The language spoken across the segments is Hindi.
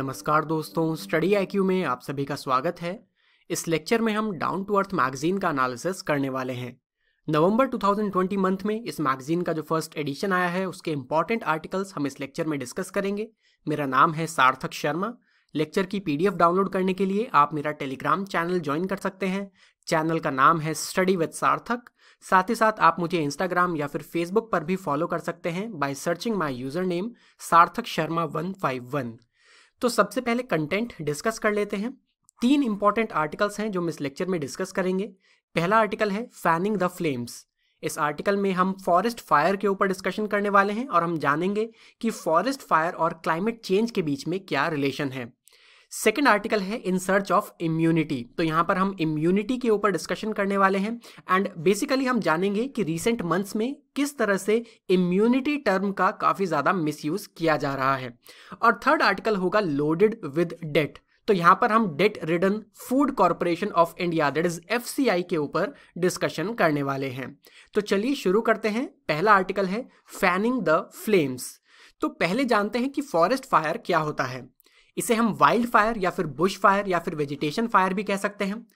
नमस्कार दोस्तों, स्टडी आईक्यू में आप सभी का स्वागत है। इस लेक्चर में हम डाउन टू अर्थ मैगजीन का एनालिसिस करने वाले हैं। नवंबर 2020 मंथ में इस मैगजीन का जो फर्स्ट एडिशन आया है उसके इंपॉर्टेंट आर्टिकल्स हम इस लेक्चर में डिस्कस करेंगे। मेरा नाम है सार्थक शर्मा। लेक्चर की पीडीएफ डाउनलोड करने के लिए आप मेरा टेलीग्राम चैनल ज्वाइन कर सकते हैं। चैनल का नाम है स्टडी विद सार्थक। साथ ही साथ आप मुझे इंस्टाग्राम या फिर फेसबुक पर भी फॉलो कर सकते हैं by searching my user name सार्थक शर्मा 151। तो सबसे पहले कंटेंट डिस्कस कर लेते हैं। 3 इंपॉर्टेंट आर्टिकल्स हैं जो हम इस लेक्चर में डिस्कस करेंगे। पहला आर्टिकल है फैनिंग द फ्लेम्स। इस आर्टिकल में हम फॉरेस्ट फायर के ऊपर डिस्कशन करने वाले हैं और हम जानेंगे कि फॉरेस्ट फायर और क्लाइमेट चेंज के बीच में क्या रिलेशन है। सेकेंड आर्टिकल है इन सर्च ऑफ इम्यूनिटी। तो यहाँ पर हम इम्यूनिटी के ऊपर डिस्कशन करने वाले हैं एंड बेसिकली हम जानेंगे कि रीसेंट मंथ्स में किस तरह से इम्यूनिटी टर्म का काफ़ी ज़्यादा मिसयूज किया जा रहा है। और थर्ड आर्टिकल होगा लोडेड विद डेट। तो यहाँ पर हम debt ridden Food Corporation of India that is FCI के ऊपर डिस्कशन करने वाले हैं। तो चलिए शुरू करते हैं। पहला आर्टिकल है फैनिंग द फ्लेम्स। तो पहले जानते हैं कि फॉरेस्ट फायर क्या होता है। इसे हम वाइल्ड फायर या फिर बुश फायर या फिर वेजिटेशन फायर भी कह सकते हैं।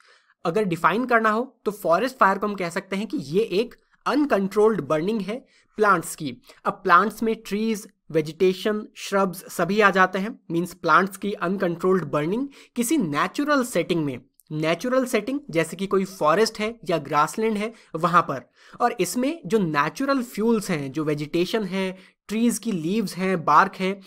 अगर डिफाइन करना हो तो फॉरेस्ट फायर को हम कह सकते हैं कि ये एक अनकंट्रोल्ड बर्निंग है प्लांट्स की। अब प्लांट्स में ट्रीज, वेजिटेशन, श्रब्स सभी आ जाते हैं। मींस प्लांट्स की अनकंट्रोल्ड बर्निंग किसी नेचुरल सेटिंग में, नेचुरल सेटिंग जैसे कि कोई फॉरेस्ट है या ग्रासलैंड है वहां पर। और इसमें जो नेचुरल फ्यूल्स हैं, जो वेजिटेशन है, ट्रीज की लीव्स हैं, बार्क है,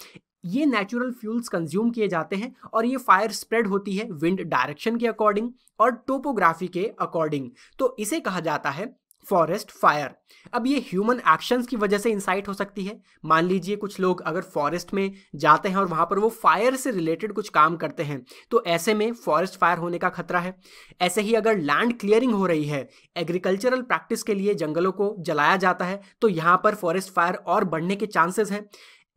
ये नेचुरल फ्यूल्स कंज्यूम किए जाते हैं और ये फायर स्प्रेड होती है विंड डायरेक्शन के अकॉर्डिंग और टोपोग्राफी के अकॉर्डिंग। तो इसे कहा जाता है फॉरेस्ट फायर। अब ये ह्यूमन एक्शंस की वजह से इंसाइट हो सकती है। मान लीजिए कुछ लोग अगर फॉरेस्ट में जाते हैं और वहां पर वो फायर से रिलेटेड कुछ काम करते हैं तो ऐसे में फॉरेस्ट फायर होने का खतरा है। ऐसे ही अगर लैंड क्लियरिंग हो रही है, एग्रीकल्चरल प्रैक्टिस के लिए जंगलों को जलाया जाता है तो यहाँ पर फॉरेस्ट फायर और बढ़ने के चांसेस हैं।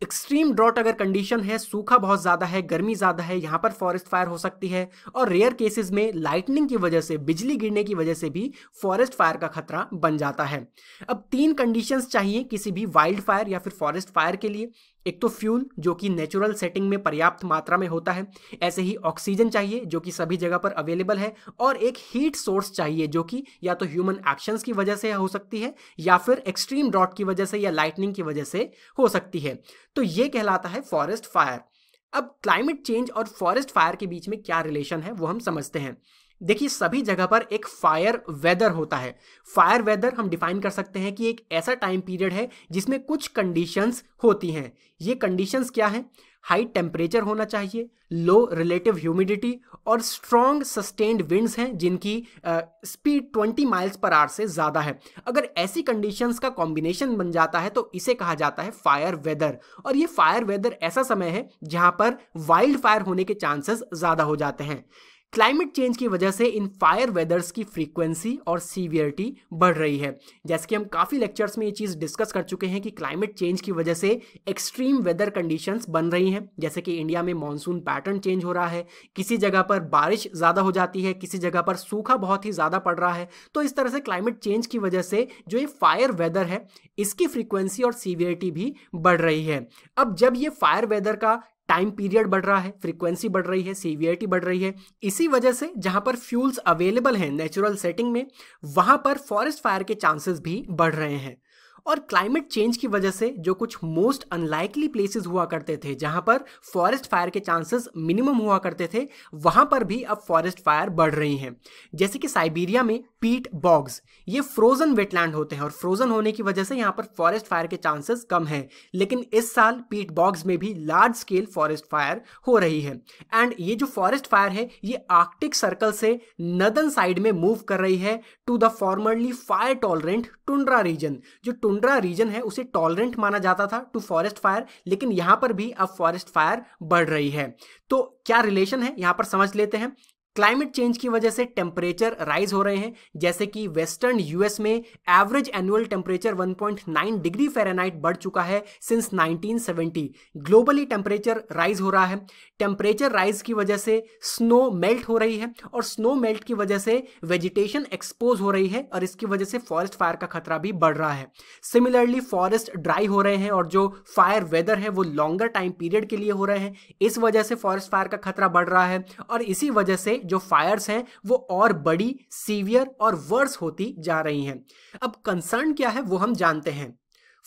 एक्सट्रीम ड्रॉट अगर कंडीशन है, सूखा बहुत ज़्यादा है, गर्मी ज़्यादा है, यहाँ पर फॉरेस्ट फायर हो सकती है। और रेयर केसेस में लाइटनिंग की वजह से, बिजली गिरने की वजह से भी फॉरेस्ट फायर का खतरा बन जाता है। अब 3 कंडीशंस चाहिए किसी भी वाइल्ड फायर या फिर फॉरेस्ट फायर के लिए। एक तो फ्यूल जो कि नेचुरल सेटिंग में पर्याप्त मात्रा में होता है। ऐसे ही ऑक्सीजन चाहिए जो कि सभी जगह पर अवेलेबल है। और एक हीट सोर्स चाहिए जो कि या तो ह्यूमन एक्शंस की वजह से हो सकती है या फिर एक्सट्रीम ड्रॉट की वजह से या लाइटनिंग की वजह से हो सकती है। तो ये कहलाता है फॉरेस्ट फायर। अब क्लाइमेट चेंज और फॉरेस्ट फायर के बीच में क्या रिलेशन है वो हम समझते हैं। देखिए, सभी जगह पर एक फायर वेदर होता है। फायर वेदर हम डिफाइन कर सकते हैं कि एक ऐसा टाइम पीरियड है जिसमें कुछ कंडीशंस होती हैं। ये कंडीशंस क्या हैं? हाई टेम्परेचर होना चाहिए, लो रिलेटिव ह्यूमिडिटी और स्ट्रॉन्ग सस्टेन्ड विंड्स हैं जिनकी स्पीड 20 माइल्स पर आवर से ज़्यादा है। अगर ऐसी कंडीशंस का कॉम्बिनेशन बन जाता है तो इसे कहा जाता है फायर वेदर। और ये फायर वेदर ऐसा समय है जहाँ पर वाइल्ड फायर होने के चांसेस ज़्यादा हो जाते हैं। क्लाइमेट चेंज की वजह से इन फायर वेदर्स की फ्रीक्वेंसी और सीवियरिटी बढ़ रही है। जैसे कि हम काफ़ी लेक्चर्स में ये चीज़ डिस्कस कर चुके हैं कि क्लाइमेट चेंज की वजह से एक्सट्रीम वेदर कंडीशंस बन रही हैं। जैसे कि इंडिया में मॉनसून पैटर्न चेंज हो रहा है, किसी जगह पर बारिश ज़्यादा हो जाती है, किसी जगह पर सूखा बहुत ही ज़्यादा पड़ रहा है। तो इस तरह से क्लाइमेट चेंज की वजह से जो ये फायर वेदर है इसकी फ्रीक्वेंसी और सीवियरिटी भी बढ़ रही है। अब जब ये फायर वेदर का टाइम पीरियड बढ़ रहा है, फ्रीक्वेंसी बढ़ रही है, सीवियरिटी बढ़ रही है, इसी वजह से जहां पर फ्यूल्स अवेलेबल हैं नेचुरल सेटिंग में वहां पर फॉरेस्ट फायर के चांसेस भी बढ़ रहे हैं। और क्लाइमेट चेंज की वजह से जो कुछ मोस्ट अनलाइकली प्लेसेस हुआ करते थे जहां पर फॉरेस्ट फायर के चांसेस मिनिमम हुआ करते थे वहां पर भी अब फॉरेस्ट फायर बढ़ रही हैं। जैसे कि साइबेरिया में पीट बॉग्स, ये फ्रोजन वेटलैंड होते हैं और फ्रोजन होने की वजह से यहाँ पर फॉरेस्ट फायर के चांसेस कम हैं। लेकिन इस साल पीट बॉग्स में भी लार्ज स्केल फॉरेस्ट फायर हो रही है। एंड ये जो फॉरेस्ट फायर है ये आर्कटिक सर्कल से नदर्न साइड में मूव कर रही है to the formerly fire tolerant tundra region. जो टुंड्रा रीजन है उसे टॉलरेंट माना जाता था टू फॉरेस्ट फायर, लेकिन यहाँ पर भी अब फॉरेस्ट फायर बढ़ रही है। तो क्या रिलेशन है यहाँ पर समझ लेते हैं। क्लाइमेट चेंज की वजह से टेम्परेचर राइज हो रहे हैं, जैसे कि वेस्टर्न यूएस में average annual temperature 1.9 degree Fahrenheit बढ़ चुका है सिंस 1970। ग्लोबली टेम्परेचर राइज हो रहा है। टेम्परेचर राइज की वजह से स्नो मेल्ट हो रही है और स्नो मेल्ट की वजह से वेजिटेशन एक्सपोज हो रही है और इसकी वजह से फॉरेस्ट फायर का खतरा भी बढ़ रहा है। सिमिलरली फॉरेस्ट ड्राई हो रहे हैं और जो फायर वेदर है वो लॉन्गर टाइम पीरियड के लिए हो रहे हैं। इस वजह से फॉरेस्ट फायर का खतरा बढ़ रहा है और इसी वजह से जो फायर्स हैं वो और बड़ी, सीवियर और वर्स होती जा रही हैं। अब कंसर्न क्या है वो हम जानते हैं।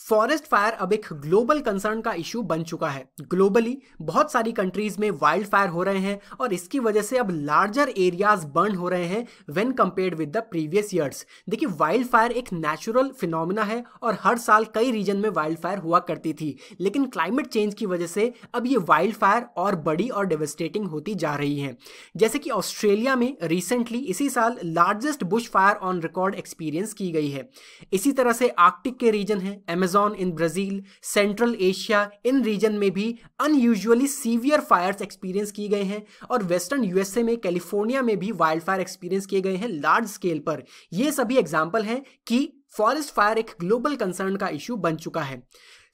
फॉरेस्ट फायर अब एक ग्लोबल कंसर्न का इशू बन चुका है। ग्लोबली बहुत सारी कंट्रीज में वाइल्ड फायर हो रहे हैं और इसकी वजह से अब लार्जर एरियाज बर्न हो रहे हैं when compared with the previous years. देखिए, वाइल्ड फायर एक नेचुरल फिनोमिना है और हर साल कई रीजन में वाइल्ड फायर हुआ करती थी, लेकिन क्लाइमेट चेंज की वजह से अब ये वाइल्ड फायर और बड़ी और डेवेस्टेटिंग होती जा रही है। जैसे कि ऑस्ट्रेलिया में रिसेंटली इसी साल largest Bush fire on record experience की गई है। इसी तरह से आर्कटिक के रीजन है, Amazon in Brazil, central Asia, in region में भी अनयूजुअली सीवियर फायर्स एक्सपीरियंस किए गए हैं और वेस्टर्न यूएसए में, कैलिफोर्निया में भी वाइल्ड फायर एक्सपीरियंस किए गए हैं लार्ज स्केल पर। ये सभी एग्जाम्पल हैं कि फॉरेस्ट फायर एक ग्लोबल कंसर्न का इशू बन चुका है।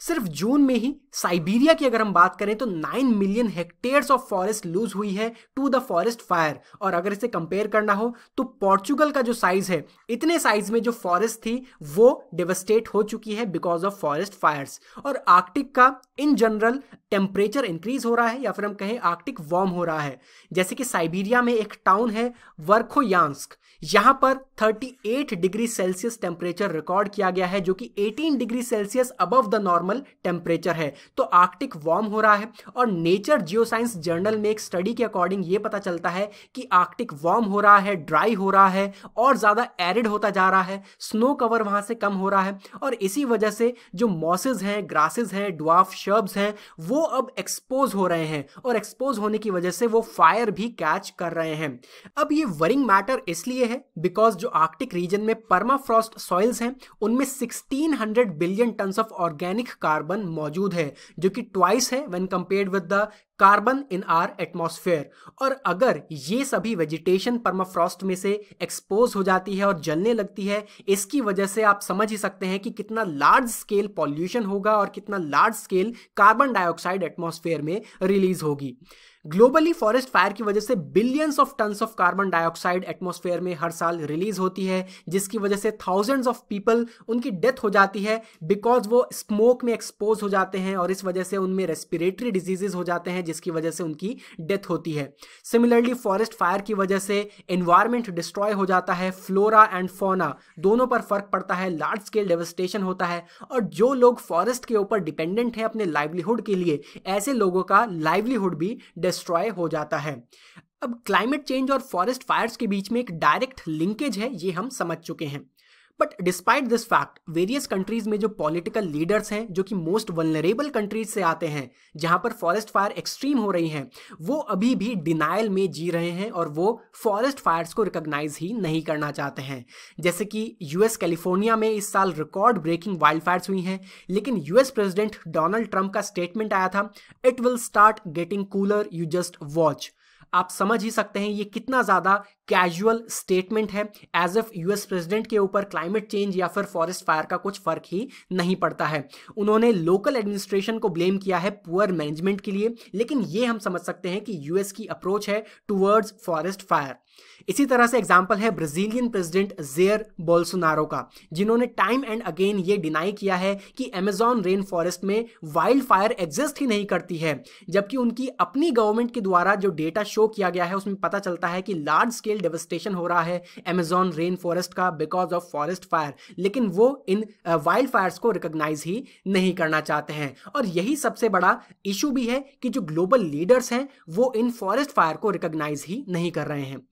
सिर्फ जून में ही साइबेरिया की अगर हम बात करें तो 9 million hectares of forest lose हुई है टू द फॉरेस्ट फायर। और अगर इसे कंपेयर करना हो तो पोर्चुगल का जो साइज है, इतने साइज में जो फॉरेस्ट थी वो डेवस्टेट हो चुकी है बिकॉज ऑफ फॉरेस्ट फायर्स। और आर्कटिक का इन जनरल टेम्परेचर इंक्रीज हो रहा है या फिर हम कहें आर्कटिक वार्म हो रहा है। जैसे कि साइबेरिया में एक टाउन है वर्खोयांस्क, यहां पर 38 डिग्री सेल्सियस टेम्परेचर रिकॉर्ड किया गया है, जो कि 18 degree Celsius above the normal temperature है। तो आर्कटिक वार्म हो रहा है और नेचर जियोसाइंस जर्नल में एक स्टडी के अकॉर्डिंग ये पता चलता है कि आर्कटिक वार्म हो रहा है, ड्राई हो रहा है और ज्यादा एरिड होता जा रहा है, स्नो कवर वहां से कम हो रहा है और इसी वजह से जो मॉसेस हैं, ग्रासेस हैं, ड्वार्फ शर्ब्स हैं, वो अब एक्सपोज हो रहे हैं और एक्सपोज होने की वजह से वो फायर भी कैच कर रहे हैं। अब ये वरिंग मैटर इसलिए है बिकॉज जो आर्कटिक रीजन में परमाफ्रॉस्ट सॉइल्स हैं उनमें 1600 billion tons of organic carbon मौजूद है, जो कि ट्वाइस है when compared with the carbon in our atmosphere. और अगर ये सभी वेजिटेशन परमाफ्रॉस्ट में से एक्सपोज हो जाती है और जलने लगती है, इसकी वजह से आप समझ ही सकते हैं कि कितना लार्ज स्केल पॉल्यूशन होगा और कितना large scale carbon dioxide atmosphere में रिलीज होगी। ग्लोबली फॉरेस्ट फायर की वजह से billions of tons of carbon dioxide atmosphere में हर साल रिलीज होती है, जिसकी वजह से थाउजेंड्स ऑफ पीपल उनकी डेथ हो जाती है बिकॉज वो स्मोक में एक्सपोज हो जाते हैं और इस वजह से उनमें रेस्पिरेटरी डिजीजेज हो जाते हैं, जिसकी वजह से उनकी डेथ होती है। सिमिलरली फॉरेस्ट फायर की वजह से एनवायरमेंट डिस्ट्रॉय हो जाता है, फ्लोरा एंड फौना दोनों पर फर्क पड़ता है, लार्ज स्केल डेवस्टेशन होता है और जो लोग फॉरेस्ट के ऊपर डिपेंडेंट हैं अपने लाइवलीहुड के लिए, ऐसे लोगों का लाइवलीहुड भी डिस्ट्रॉय हो जाता है। अब क्लाइमेट चेंज और फॉरेस्ट फायर्स के बीच में एक डायरेक्ट लिंकेज है, ये हम समझ चुके हैं। But despite this fact, various countries में जो पॉलिटिकल लीडर्स हैं जो कि मोस्ट वल्नरेबल कंट्रीज से आते हैं, जहां पर फॉरेस्ट फायर एक्सट्रीम हो रही हैं, वो अभी भी डिनायल में जी रहे हैं और वो फॉरेस्ट फायर्स को रिकॉग्नाइज ही नहीं करना चाहते हैं। जैसे कि यूएस कैलिफोर्निया में इस साल रिकॉर्ड ब्रेकिंग वाइल्ड फायर्स हुई हैं, लेकिन यूएस प्रेसिडेंट डोनाल्ड ट्रंप का स्टेटमेंट आया था, it will start getting cooler, you just watch. आप समझ ही सकते हैं ये कितना ज़्यादा कैजुअल स्टेटमेंट है, एज इफ यूएस प्रेसिडेंट के ऊपर क्लाइमेट चेंज या फिर फॉरेस्ट फायर का कुछ फर्क ही नहीं पड़ता है। उन्होंने लोकल एडमिनिस्ट्रेशन को ब्लेम किया है पुअर मैनेजमेंट के लिए, लेकिन ये हम समझ सकते हैं कि यूएस की अप्रोच है टुवर्ड्स फॉरेस्ट फायर। इसी तरह से एग्जाम्पल है ब्राजीलियन प्रेसिडेंट जेयर बोल्सोनारो का, जिन्होंने टाइम एंड अगेन ये डिनाई किया है कि अमेज़न रेन फॉरेस्ट में वाइल्ड फायर एग्जिस्ट ही नहीं करती है, जबकि उनकी अपनी गवर्नमेंट के द्वारा जो डेटा शो किया गया है उसमें पता चलता है कि लार्ज स्केल डेवस्टेशन हो रहा है अमेज़न रेन फॉरेस्ट का बिकॉज ऑफ फॉरेस्ट फायर, लेकिन वो इन वाइल्ड फायर्स को रिकॉग्नाइज ही नहीं करना चाहते हैं। और यही सबसे बड़ा इशू भी है कि जो ग्लोबल लीडर्स हैं वो इन फॉरेस्ट फायर को रिकॉग्नाइज ही नहीं कर रहे हैं।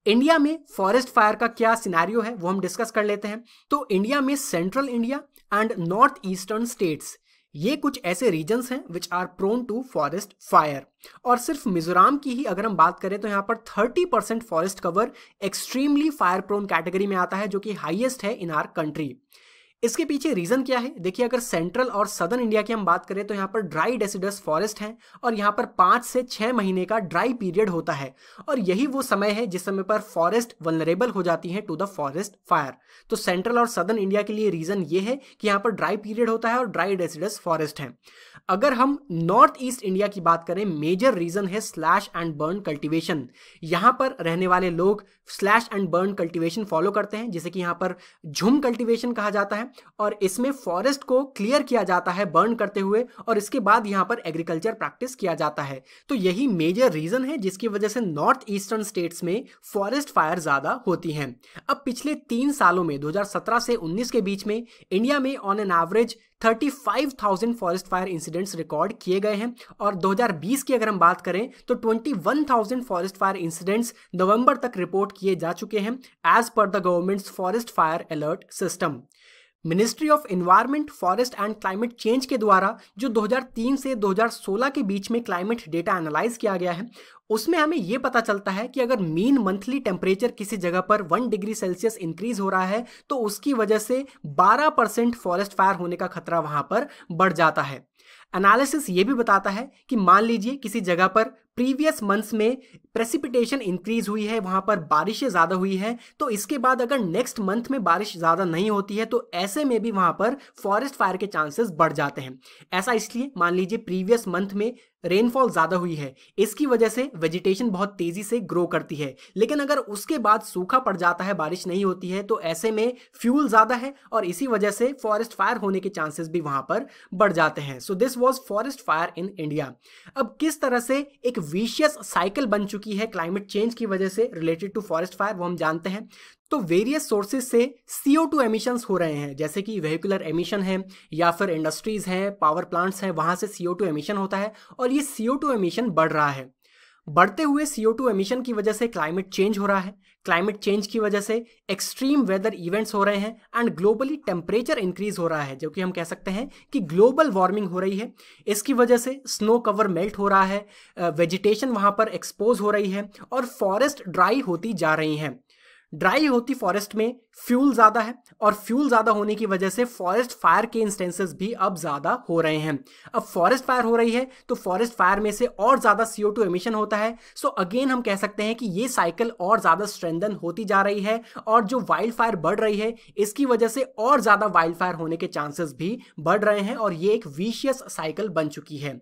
इंडिया में फॉरेस्ट फायर का क्या सिनेरियो है वो हम डिस्कस कर लेते हैं। तो इंडिया में central India and north eastern states, ये कुछ ऐसे रीजन्स हैं which are prone to forest fire. और सिर्फ मिजोरम की ही अगर हम बात करें तो यहाँ पर 30% forest cover extremely fire prone category में आता है, जो कि हाईएस्ट है इन आवर कंट्री। इसके पीछे रीजन क्या है? देखिए, अगर सेंट्रल और सदर्न इंडिया की हम बात करें तो यहाँ पर ड्राई डेसिडस फॉरेस्ट हैं और यहाँ पर 5 से 6 महीने का ड्राई पीरियड होता है और यही वो समय है जिस समय पर फॉरेस्ट वल्नरेबल हो जाती है टू द फॉरेस्ट फायर। तो सेंट्रल और सदर्न इंडिया के लिए रीजन ये है कि यहाँ पर ड्राई पीरियड होता है और ड्राई डेसिडस फॉरेस्ट है। अगर हम नॉर्थ ईस्ट इंडिया की बात करें, मेजर रीजन है स्लैश एंड बर्न कल्टीवेशन। यहाँ पर रहने वाले लोग slash and burn cultivation follow करते हैं, जिसे कि यहाँ पर झुम कल्टीवेशन कहा जाता है और इसमें फॉरेस्ट को क्लियर किया जाता है बर्न करते हुए और इसके बाद यहाँ पर एग्रीकल्चर प्रैक्टिस किया जाता है। तो यही मेजर रीजन है जिसकी वजह से नॉर्थ ईस्टर्न स्टेट्स में फॉरेस्ट फायर ज्यादा होती हैं। अब पिछले 3 सालों में 2017 से 19 के बीच में इंडिया में on an average 35,000 forest fire incidents record किए गए हैं और 2020 की अगर हम बात करें तो 21,000 फॉरेस्ट फायर इंसिडेंट्स नवंबर तक रिपोर्ट किए जा चुके हैं as per the government's forest fire alert system. Ministry of environment, forest and climate change के द्वारा जो 2003 से 2016 के बीच में क्लाइमेट डेटा एनालाइज किया गया है, उसमें हमें यह पता चलता है कि अगर मीन मंथली टेम्परेचर किसी जगह पर 1 डिग्री सेल्सियस इंक्रीज हो रहा है तो उसकी वजह से 12% फॉरेस्ट फायर होने का खतरा वहां पर बढ़ जाता है। एनालिसिस ये भी बताता है कि मान लीजिए किसी जगह पर प्रीवियस मंथ्स में प्रेसिपिटेशन इंक्रीज हुई है, वहां पर बारिशें ज़्यादा हुई है, तो इसके बाद अगर नेक्स्ट मंथ में बारिश ज़्यादा नहीं होती है तो ऐसे में भी वहां पर फॉरेस्ट फायर के चांसेस बढ़ जाते हैं। ऐसा इसलिए, मान लीजिए प्रीवियस मंथ में रेनफॉल ज़्यादा हुई है, इसकी वजह से वेजिटेशन बहुत तेज़ी से ग्रो करती है, लेकिन अगर उसके बाद सूखा पड़ जाता है, बारिश नहीं होती है, तो ऐसे में फ्यूल ज़्यादा है और इसी वजह से फॉरेस्ट फायर होने के चांसेस भी वहां पर बढ़ जाते हैं। So this was forest fire in India. अब किस तरह से एक विशियस साइकिल बन चुकी है क्लाइमेट चेंज की वजह से रिलेटेड टू फॉरेस्ट फायर, वो हम जानते हैं। तो वेरियस सोर्सेज से CO2 एमिशंस हो रहे हैं, जैसे कि वेहिकुलर एमिशन है या फिर इंडस्ट्रीज हैं, पावर प्लांट्स हैं, वहां से CO2 एमिशन होता है और ये CO2 एमिशन बढ़ रहा है। बढ़ते हुए CO2 एमिशन की वजह से क्लाइमेट चेंज हो रहा है, क्लाइमेट चेंज की वजह से एक्सट्रीम वेदर इवेंट्स हो रहे हैं एंड ग्लोबली टेम्परेचर इंक्रीज हो रहा है, जो कि हम कह सकते हैं कि ग्लोबल वार्मिंग हो रही है। इसकी वजह से स्नो कवर मेल्ट हो रहा है, वेजिटेशन वहां पर एक्सपोज हो रही है और फॉरेस्ट ड्राई होती जा रही हैं। ड्राई होती फॉरेस्ट में फ्यूल ज़्यादा है और फ्यूल ज़्यादा होने की वजह से फॉरेस्ट फायर के इंस्टेंसेस भी अब ज़्यादा हो रहे हैं। अब फॉरेस्ट फायर हो रही है तो फॉरेस्ट फायर में से और ज़्यादा CO2 एमिशन होता है। सो अगेन हम कह सकते हैं कि ये साइकिल और ज़्यादा स्ट्रेंथन होती जा रही है और जो वाइल्ड फायर बढ़ रही है इसकी वजह से और ज़्यादा वाइल्ड फायर होने के चांसेस भी बढ़ रहे हैं और ये एक विशियस साइकिल बन चुकी है।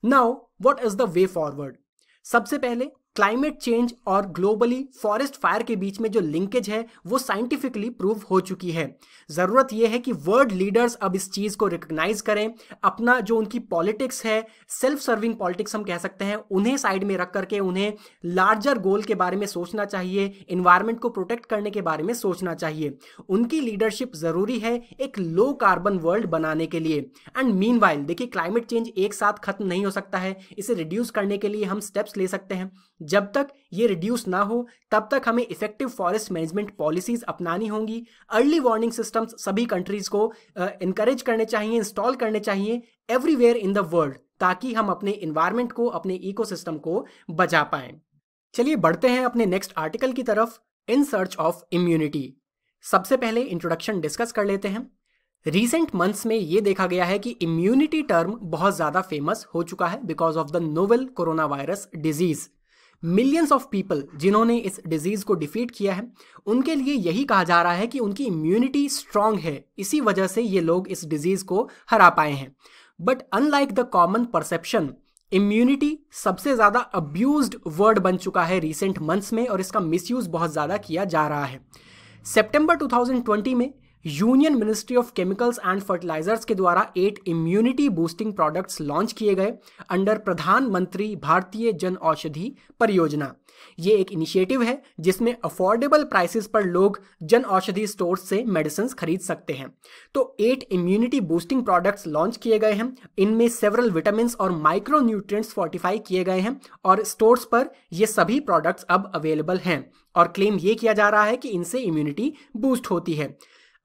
Now what is the way forward? सबसे पहले क्लाइमेट चेंज और ग्लोबली फॉरेस्ट फायर के बीच में जो लिंकेज है वो साइंटिफिकली प्रूव हो चुकी है। ज़रूरत यह है कि वर्ल्ड लीडर्स अब इस चीज़ को रिकग्नाइज करें, अपना जो उनकी पॉलिटिक्स है, सेल्फ सर्विंग पॉलिटिक्स हम कह सकते हैं, उन्हें साइड में रख करके उन्हें लार्जर गोल के बारे में सोचना चाहिए, इन्वायरमेंट को प्रोटेक्ट करने के बारे में सोचना चाहिए। उनकी लीडरशिप ज़रूरी है एक लो कार्बन वर्ल्ड बनाने के लिए। एंड मीनवाइल देखिए, क्लाइमेट चेंज एक साथ खत्म नहीं हो सकता है, इसे रिड्यूस करने के लिए हम स्टेप्स ले सकते हैं। जब तक ये रिड्यूस ना हो तब तक हमें इफेक्टिव फॉरेस्ट मैनेजमेंट पॉलिसीज अपनानी होंगी। अर्ली वार्निंग सिस्टम्स सभी कंट्रीज को इनकरेज करने चाहिए, इंस्टॉल करने चाहिए एवरीवेयर इन द वर्ल्ड, ताकि हम अपने इन्वायरमेंट को, अपने इकोसिस्टम को बचा पाएं। चलिए बढ़ते हैं अपने नेक्स्ट आर्टिकल की तरफ, इन सर्च ऑफ इम्यूनिटी। सबसे पहले इंट्रोडक्शन डिस्कस कर लेते हैं। रिसेंट मंथ्स में ये देखा गया है कि इम्यूनिटी टर्म बहुत ज़्यादा फेमस हो चुका है because of the novel corona virus disease. Millions of people जिन्होंने इस डिजीज़ को डिफीट किया है, उनके लिए यही कहा जा रहा है कि उनकी इम्यूनिटी स्ट्रांग है, इसी वजह से ये लोग इस डिजीज़ को हरा पाए हैं। But unlike the common perception, immunity सबसे ज़्यादा अब्यूज्ड वर्ड बन चुका है रिसेंट मंथ्स में और इसका मिसयूज़ बहुत ज़्यादा किया जा रहा है। सितंबर 2020 में union ministry of chemicals and fertilisers के द्वारा 8 इम्यूनिटी बूस्टिंग प्रोडक्ट्स लॉन्च किए गए अंडर प्रधानमंत्री भारतीय जन औषधि परियोजना। ये एक इनिशिएटिव है जिसमें अफोर्डेबल प्राइसेस पर लोग जन औषधि स्टोर से मेडिसिन खरीद सकते हैं। तो 8 इम्यूनिटी बूस्टिंग प्रोडक्ट्स लॉन्च किए गए हैं। इनमें सेवरल विटामिन और माइक्रो न्यूट्रिएंट्स फोर्टिफाई किए गए हैं और स्टोर्स पर ये सभी प्रोडक्ट्स अब अवेलेबल हैं और क्लेम ये किया जा रहा है कि इनसे इम्यूनिटी बूस्ट होती है।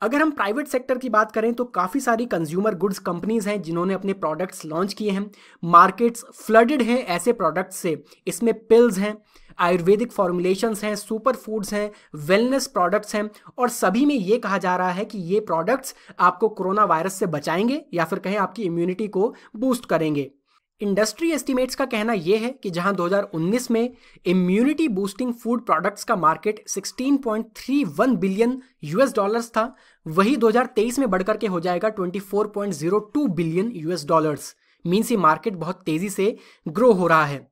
अगर हम प्राइवेट सेक्टर की बात करें तो काफ़ी सारी कंज्यूमर गुड्स कंपनीज हैं जिन्होंने अपने प्रोडक्ट्स लॉन्च किए हैं। मार्केट्स फ्लडेड हैं ऐसे प्रोडक्ट्स से। इसमें पिल्स हैं, आयुर्वेदिक फॉर्मुलेशंस हैं, सुपर फूड्स हैं, वेलनेस प्रोडक्ट्स हैं, और सभी में ये कहा जा रहा है कि ये प्रोडक्ट्स आपको कोरोना वायरस से बचाएंगे या फिर कहें आपकी इम्यूनिटी को बूस्ट करेंगे। इंडस्ट्री एस्टिमेट्स का कहना यह है कि जहां 2019 में इम्यूनिटी बूस्टिंग फूड प्रोडक्ट्स का मार्केट 16.31 बिलियन यूएस डॉलर्स था, वही 2023 में बढ़कर के हो जाएगा 24.02 बिलियन यूएस डॉलर्स। मीन्स ये मार्केट बहुत तेजी से ग्रो हो रहा है।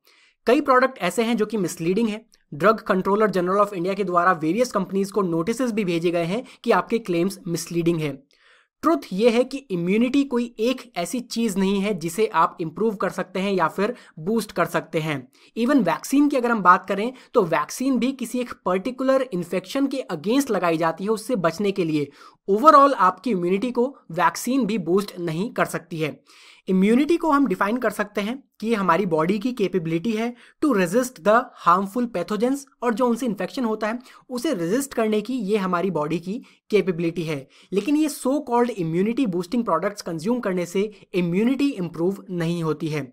कई प्रोडक्ट ऐसे हैं जो कि मिसलीडिंग है। Drug controller general of India के द्वारा वेरियस कंपनीज को नोटिस भी भेजे गए हैं कि आपके क्लेम्स मिसलीडिंग है। ट्रुथ ये है कि इम्यूनिटी कोई एक ऐसी चीज नहीं है जिसे आप इंप्रूव कर सकते हैं या फिर बूस्ट कर सकते हैं। इवन वैक्सीन की अगर हम बात करें तो वैक्सीन भी किसी एक पर्टिकुलर इन्फेक्शन के अगेंस्ट लगाई जाती है, उससे बचने के लिए। ओवरऑल आपकी इम्यूनिटी को वैक्सीन भी बूस्ट नहीं कर सकती है। इम्यूनिटी को हम डिफाइन कर सकते हैं कि ये हमारी बॉडी की कैपेबिलिटी है to resist the harmful pathogens, और जो उनसे इन्फेक्शन होता है उसे रेजिस्ट करने की ये हमारी बॉडी की कैपेबिलिटी है। लेकिन ये so called immunity boosting products consume करने से इम्यूनिटी इंप्रूव नहीं होती है।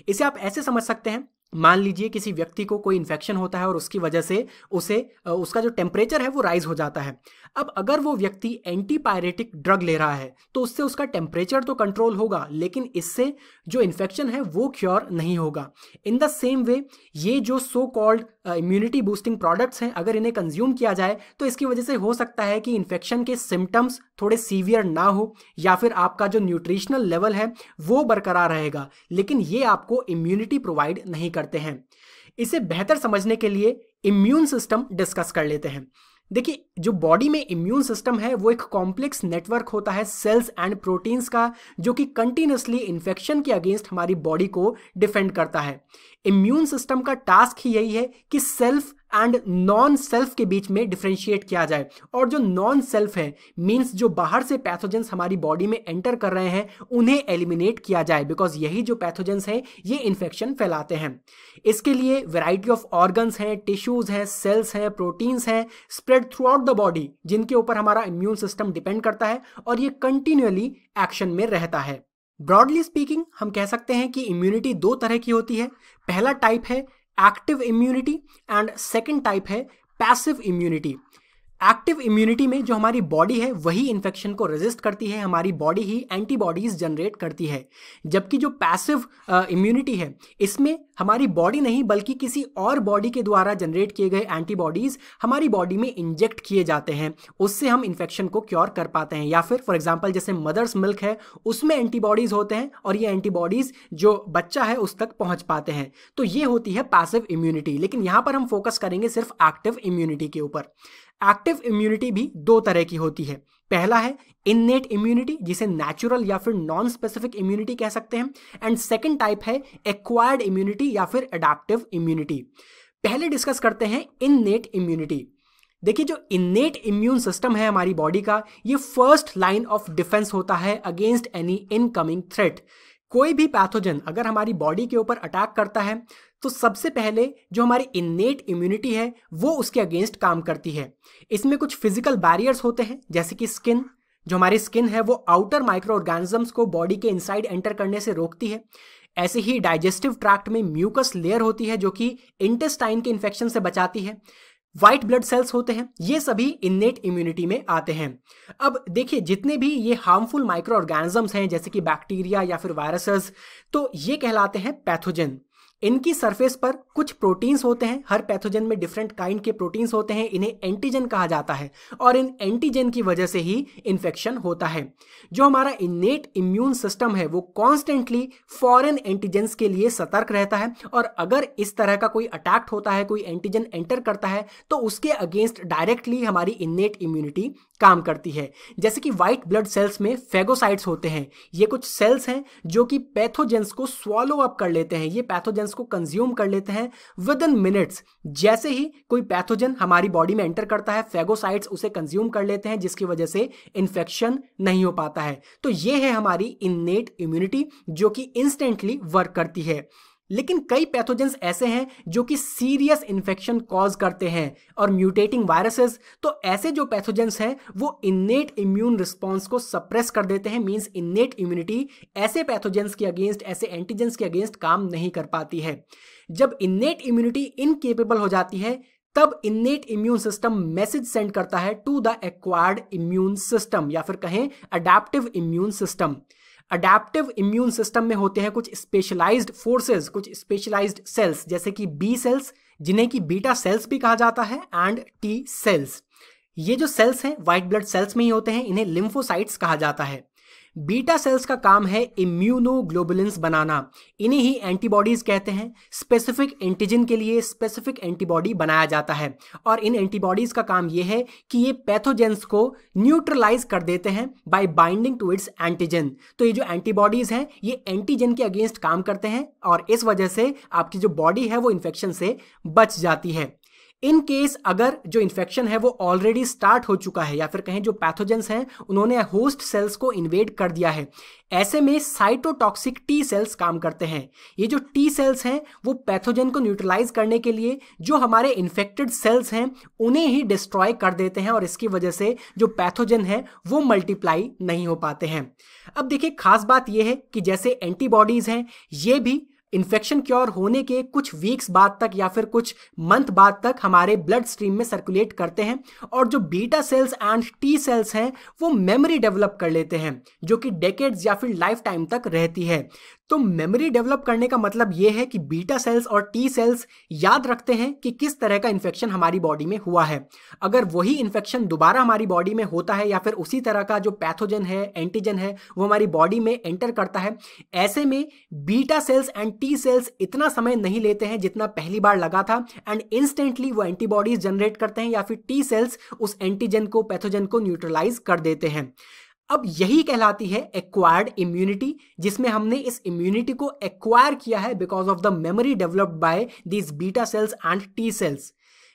इसे आप ऐसे समझ सकते हैं, मान लीजिए किसी व्यक्ति को कोई इन्फेक्शन होता है और उसकी वजह से उसका जो टेम्परेचर है वो राइज हो जाता है। अब अगर वो व्यक्ति एंटीपायरेटिक ड्रग ले रहा है तो उससे उसका टेम्परेचर तो कंट्रोल होगा, लेकिन इससे जो इन्फेक्शन है वो क्योर नहीं होगा। इन द सेम वे ये जो so called immunity boosting products हैं, अगर इन्हें कंज्यूम किया जाए तो इसकी वजह से हो सकता है कि इन्फेक्शन के सिम्टम्स थोड़े सीवियर ना हो, या फिर आपका जो न्यूट्रिशनल लेवल है वो बरकरार रहेगा, लेकिन ये आपको इम्यूनिटी प्रोवाइड नहीं करते हैं। इसे बेहतर समझने के लिए इम्यून सिस्टम डिस्कस कर लेते हैं। देखिए, जो बॉडी में इम्यून सिस्टम है वो एक कॉम्प्लेक्स नेटवर्क होता है सेल्स एंड प्रोटीन्स का, जो कि कंटिन्यूसली इन्फेक्शन के अगेंस्ट हमारी बॉडी को डिफेंड करता है। इम्यून सिस्टम का टास्क ही यही है कि सेल्फ एंड नॉन सेल्फ के बीच में डिफरेंशिएट किया जाए, और जो नॉन सेल्फ है मींस जो बाहर से पैथोजेंस हमारी बॉडी में एंटर कर रहे हैं उन्हें एलिमिनेट किया जाए, बिकॉज यही जो पैथोजेंस हैं ये इन्फेक्शन फैलाते हैं। इसके लिए वैरायटी ऑफ ऑर्गन्स हैं, टिश्यूज हैं, सेल्स हैं, प्रोटीन्स हैं spread through out the body, जिनके ऊपर हमारा इम्यून सिस्टम डिपेंड करता है, और ये कंटिन्यूअली एक्शन में रहता है। ब्रॉडली स्पीकिंग हम कह सकते हैं कि इम्यूनिटी दो तरह की होती है। पहला टाइप है active immunity and second type है पैसिव इम्यूनिटी। एक्टिव इम्यूनिटी में जो हमारी बॉडी है वही इन्फेक्शन को रेजिस्ट करती है, हमारी बॉडी ही एंटीबॉडीज जनरेट करती है। जबकि जो पैसिव इम्यूनिटी है इसमें हमारी बॉडी नहीं बल्कि किसी और बॉडी के द्वारा जनरेट किए गए एंटीबॉडीज हमारी बॉडी में इंजेक्ट किए जाते हैं, उससे हम इन्फेक्शन को क्योर कर पाते हैं। या फिर फॉर एग्जांपल जैसे मदर्स मिल्क है उसमें एंटीबॉडीज होते हैं और ये एंटीबॉडीज जो बच्चा है उस तक पहुंच पाते हैं, तो ये होती है पैसिव इम्यूनिटी। लेकिन यहां पर हम फोकस करेंगे सिर्फ एक्टिव इम्यूनिटी के ऊपर। एक्टिव इम्यूनिटी भी दो तरह की होती है। पहला है इननेट इम्यूनिटी, जिसे नेचुरल या फिर नॉन स्पेसिफिक इम्यूनिटी कह सकते हैं, एंड सेकंड टाइप है एक्वायर्ड इम्यूनिटी या फिर एडेप्टिव इम्यूनिटी। पहले डिस्कस करते हैं इननेट इम्यूनिटी। देखिए, जो इननेट इम्यून सिस्टम है हमारी बॉडी का, ये फर्स्ट लाइन ऑफ डिफेंस होता है अगेंस्ट एनी इनकमिंग थ्रेट। कोई भी पैथोजन अगर हमारी बॉडी के ऊपर अटैक करता है तो सबसे पहले जो हमारी इननेट इम्यूनिटी है वो उसके अगेंस्ट काम करती है। इसमें कुछ फिजिकल बैरियर्स होते हैं, जैसे कि स्किन। जो हमारी स्किन है वो आउटर माइक्रो ऑर्गेनिजम्स को बॉडी के इनसाइड एंटर करने से रोकती है। ऐसे ही डाइजेस्टिव ट्रैक्ट में म्यूकस लेयर होती है जो कि इंटेस्टाइन के इन्फेक्शन से बचाती है। व्हाइट ब्लड सेल्स होते हैं, ये सभी इननेट इम्यूनिटी में आते हैं। अब देखिए, जितने भी ये हार्मफुल माइक्रो ऑर्गेनिजम्स हैं जैसे कि बैक्टीरिया या फिर वायरसेस, तो ये कहलाते हैं पैथोजन। इनकी सरफेस पर कुछ प्रोटीन्स होते हैं, हर पैथोजन में डिफरेंट काइंड के प्रोटीन्स होते हैं, इन्हें एंटीजन कहा जाता है, और इन एंटीजन की वजह से ही इन्फेक्शन होता है। जो हमारा इननेट इम्यून सिस्टम है वो कॉन्स्टेंटली फॉरेन एंटीजेंस के लिए सतर्क रहता है, और अगर इस तरह का कोई अटैक होता है, कोई एंटीजन एंटर करता है, तो उसके अगेंस्ट डायरेक्टली हमारी इननेट इम्यूनिटी काम करती है। जैसे कि व्हाइट ब्लड सेल्स में फेगोसाइट्स होते हैं, ये कुछ सेल्स हैं जो कि पैथोजेंस को स्वॉलो अप कर लेते हैं, ये पैथोजेंस को कंज्यूम कर लेते हैं विद इन मिनट्स। जैसे ही कोई पैथोजन हमारी बॉडी में एंटर करता है, फेगोसाइट्स उसे कंज्यूम कर लेते हैं, जिसकी वजह से इन्फेक्शन नहीं हो पाता है। तो ये है हमारी इननेट इम्यूनिटी जो कि इंस्टेंटली वर्क करती है। लेकिन कई पैथोजेंस ऐसे हैं जो कि सीरियस इन्फेक्शन कॉज करते हैं और म्यूटेटिंग वायरसेस, तो ऐसे जो पैथोजेंस हैं वो इन्नेट इम्यून रिस्पॉन्स को सप्रेस कर देते हैं। मींस इन्नेट इम्यूनिटी ऐसे पैथोजेंस के अगेंस्ट, ऐसे एंटीजेंस के अगेंस्ट काम नहीं कर पाती है। जब इन्नेट इम्यूनिटी इनकेपेबल हो जाती है तब innate immune system message send करता है to the acquired immune system, या फिर कहें adaptive immune system. Adaptive immune system में होते हैं कुछ स्पेशलाइज्ड फोर्सेस, कुछ स्पेशलाइज्ड सेल्स, जैसे कि बी सेल्स, जिन्हें कि बीटा सेल्स भी कहा जाता है, एंड टी सेल्स। ये जो सेल्स हैं व्हाइट ब्लड सेल्स में ही होते हैं, इन्हें लिम्फोसाइट्स कहा जाता है। बीटा सेल्स का काम है इम्यूनोग्लोबुलिन्स बनाना, इन्हें ही एंटीबॉडीज कहते हैं। स्पेसिफिक एंटीजन के लिए स्पेसिफिक एंटीबॉडी बनाया जाता है और इन एंटीबॉडीज का काम यह है कि ये पैथोजेंस को न्यूट्रलाइज कर देते हैं by binding to its antigen. तो ये जो एंटीबॉडीज हैं ये एंटीजन के अगेंस्ट काम करते हैं और इस वजह से आपकी जो बॉडी है वो इन्फेक्शन से बच जाती है। इन केस अगर जो इन्फेक्शन है वो ऑलरेडी स्टार्ट हो चुका है, या फिर कहें जो पैथोजेंस हैं उन्होंने होस्ट सेल्स को इन्वेड कर दिया है, ऐसे में साइटोटॉक्सिक टी सेल्स काम करते हैं। ये जो टी सेल्स हैं वो पैथोजन को न्यूट्रलाइज करने के लिए जो हमारे इन्फेक्टेड सेल्स हैं उन्हें ही डिस्ट्रॉय कर देते हैं और इसकी वजह से जो पैथोजन है वो मल्टीप्लाई नहीं हो पाते हैं। अब देखिए, खास बात यह है कि जैसे एंटीबॉडीज हैं ये भी इन्फेक्शन क्योर होने के कुछ वीक्स बाद तक या फिर कुछ मंथ बाद तक हमारे ब्लड स्ट्रीम में सर्कुलेट करते हैं, और जो beta cells and T sales हैं वो मेमोरी डेवलप कर लेते हैं जो कि डेकेड्स या फिर लाइफ टाइम तक रहती है। तो मेमोरी डेवलप करने का मतलब ये है कि बीटा सेल्स और टी सेल्स याद रखते हैं कि किस तरह का इन्फेक्शन हमारी बॉडी में हुआ है। अगर वही इन्फेक्शन दोबारा हमारी बॉडी में होता है या फिर उसी तरह का जो पैथोजन है, एंटीजन है, वो हमारी बॉडी में एंटर करता है, ऐसे में beta cells and T sales इतना समय नहीं लेते हैं जितना पहली बार लगा था, एंड इंस्टेंटली वो एंटीबॉडीज जनरेट करते हैं या फिर टी सेल्स उस एंटीजन को, पैथोजन को न्यूट्रलाइज कर देते हैं। अब यही कहलाती है एक्वायर्ड इम्यूनिटी, जिसमें हमने इस इम्यूनिटी को एक्वायर किया है because of the memory developed by these beta cells and T sales.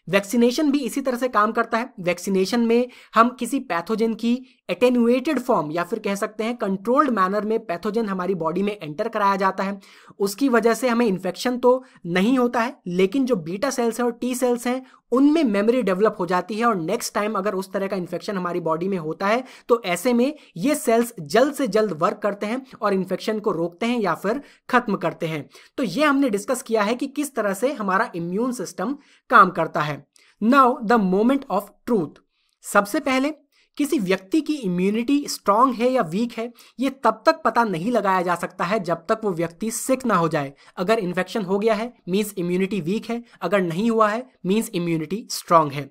Vaccination भी इसी तरह से काम करता है। वैक्सीनेशन में हम किसी पैथोजन की एटेन्यूएटेड फॉर्म या फिर कह सकते हैं कंट्रोल्ड मैनर में पैथोजन हमारी बॉडी में एंटर कराया जाता है। उसकी वजह से हमें इन्फेक्शन तो नहीं होता है, लेकिन जो बीटा सेल्स हैं और टी सेल्स हैं उनमें मेमोरी डेवलप हो जाती है और नेक्स्ट टाइम अगर उस तरह का इन्फेक्शन हमारी बॉडी में होता है तो ऐसे में ये सेल्स जल्द से जल्द वर्क करते हैं और इन्फेक्शन को रोकते हैं या फिर खत्म करते हैं। तो ये हमने डिस्कस किया है कि किस तरह से हमारा इम्यून सिस्टम काम करता है। Now the moment of truth. सबसे पहले किसी व्यक्ति की इम्यूनिटी स्ट्रांग है या वीक है ये तब तक पता नहीं लगाया जा सकता है जब तक वो व्यक्ति सिक ना हो जाए। अगर इन्फेक्शन हो गया है मींस इम्यूनिटी वीक है, अगर नहीं हुआ है मींस इम्यूनिटी स्ट्रांग है।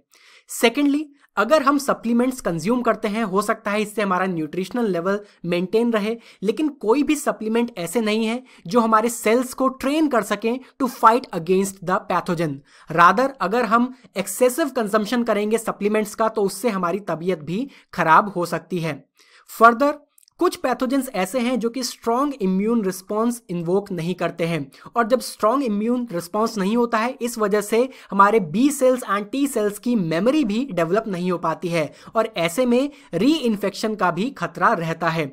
सेकेंडली, अगर हम सप्लीमेंट्स कंज्यूम करते हैं हो सकता है इससे हमारा न्यूट्रिशनल लेवल मेंटेन रहे, लेकिन कोई भी सप्लीमेंट ऐसे नहीं है जो हमारे सेल्स को ट्रेन कर सकें to fight against the pathogen. Rather अगर हम एक्सेसिव कंजम्पशन करेंगे सप्लीमेंट्स का तो उससे हमारी तबीयत भी खराब हो सकती है। फर्दर, कुछ पैथोजेंस ऐसे हैं जो कि स्ट्रॉन्ग इम्यून रिस्पॉन्स इन्वोक नहीं करते हैं, और जब स्ट्रॉन्ग इम्यून रिस्पॉन्स नहीं होता है इस वजह से हमारे B cells and T cells की मेमोरी भी डेवलप नहीं हो पाती है और ऐसे में री इन्फेक्शन का भी खतरा रहता है।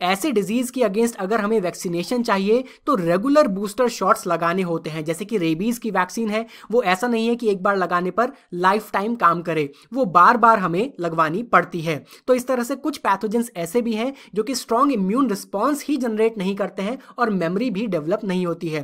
ऐसे डिजीज के अगेंस्ट अगर हमें वैक्सीनेशन चाहिए तो रेगुलर बूस्टर शॉट्स लगाने होते हैं। जैसे कि रेबीज की वैक्सीन है, वो ऐसा नहीं है कि एक बार लगाने पर लाइफ टाइम काम करे, वो बार बार हमें लगवानी पड़ती है। तो इस तरह से कुछ पैथोजेंस ऐसे भी हैं जो कि स्ट्रॉन्ग इम्यून रिस्पॉन्स ही जनरेट नहीं करते हैं और मेमोरी भी डेवलप नहीं होती है।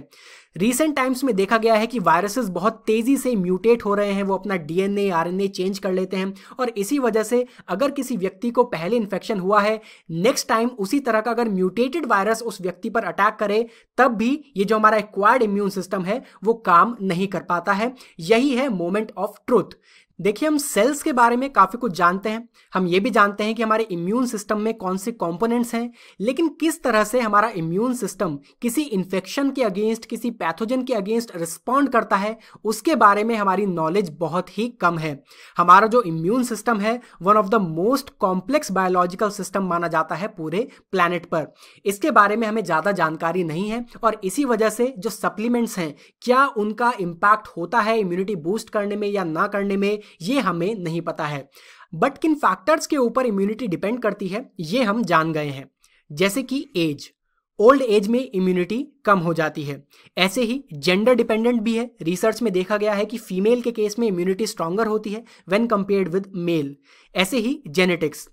रिसेंट टाइम्स में देखा गया है कि वायरसेस बहुत तेजी से म्यूटेट हो रहे हैं, वो अपना डीएनए आरएनए चेंज कर लेते हैं और इसी वजह से अगर किसी व्यक्ति को पहले इन्फेक्शन हुआ है, नेक्स्ट टाइम उसी तरह का अगर म्यूटेटेड वायरस उस व्यक्ति पर अटैक करे तब भी ये जो हमारा एक्वायर्ड इम्यून सिस्टम है वो काम नहीं कर पाता है। यही है मोमेंट ऑफ ट्रुथ। देखिए, हम सेल्स के बारे में काफ़ी कुछ जानते हैं, हम ये भी जानते हैं कि हमारे इम्यून सिस्टम में कौन से कंपोनेंट्स हैं, लेकिन किस तरह से हमारा इम्यून सिस्टम किसी इन्फेक्शन के अगेंस्ट, किसी पैथोजन के अगेंस्ट रिस्पॉन्ड करता है उसके बारे में हमारी नॉलेज बहुत ही कम है। हमारा जो इम्यून सिस्टम है one of the most complex biological system माना जाता है पूरे प्लैनेट पर। इसके बारे में हमें ज़्यादा जानकारी नहीं है और इसी वजह से जो सप्लीमेंट्स हैं क्या उनका इम्पैक्ट होता है इम्यूनिटी बूस्ट करने में या ना करने में, ये हमें नहीं पता है। बट किन फैक्टर्स के ऊपर इम्यूनिटी डिपेंड करती है ये हम जान गए हैं, जैसे कि एज, ओल्ड एज में इम्यूनिटी कम हो जाती है। ऐसे ही जेंडर डिपेंडेंट भी है। रिसर्च में देखा गया है कि फीमेल के केस में इम्यूनिटी स्ट्रांगर होती है व्हेन कंपेयर्ड विद मेल। ऐसे ही जेनेटिक्स,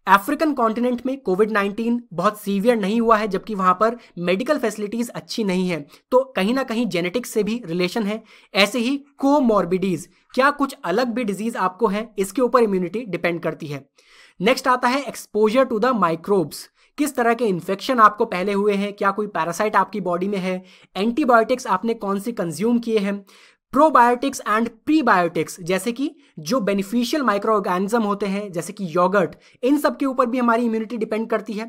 अफ्रीकन कॉन्टिनेंट में कोविड-19 बहुत सीवियर नहीं हुआ है, जबकि वहाँ पर मेडिकल फैसिलिटीज़ अच्छी नहीं है, तो कहीं ना कहीं जेनेटिक्स से भी रिलेशन है। ऐसे ही कोमॉर्बिडीज़, क्या कुछ अलग भी डिजीज़ आपको है, इसके ऊपर इम्यूनिटी डिपेंड करती है। नेक्स्ट आता है एक्सपोजर टू द माइक्रोब्स, किस तरह के इन्फेक्शन आपको पहले हुए हैं, क्या कोई पैरासाइट आपकी बॉडी में है, एंटीबायोटिक्स आपने कौन सी कंज्यूम किए हैं, प्रोबायोटिक्स एंड प्रीबायोटिक्स जैसे कि जो बेनिफिशियल माइक्रो ऑर्गेनिज्म होते हैं जैसे कि योगर्ट, इन सब के ऊपर भी हमारी इम्यूनिटी डिपेंड करती है।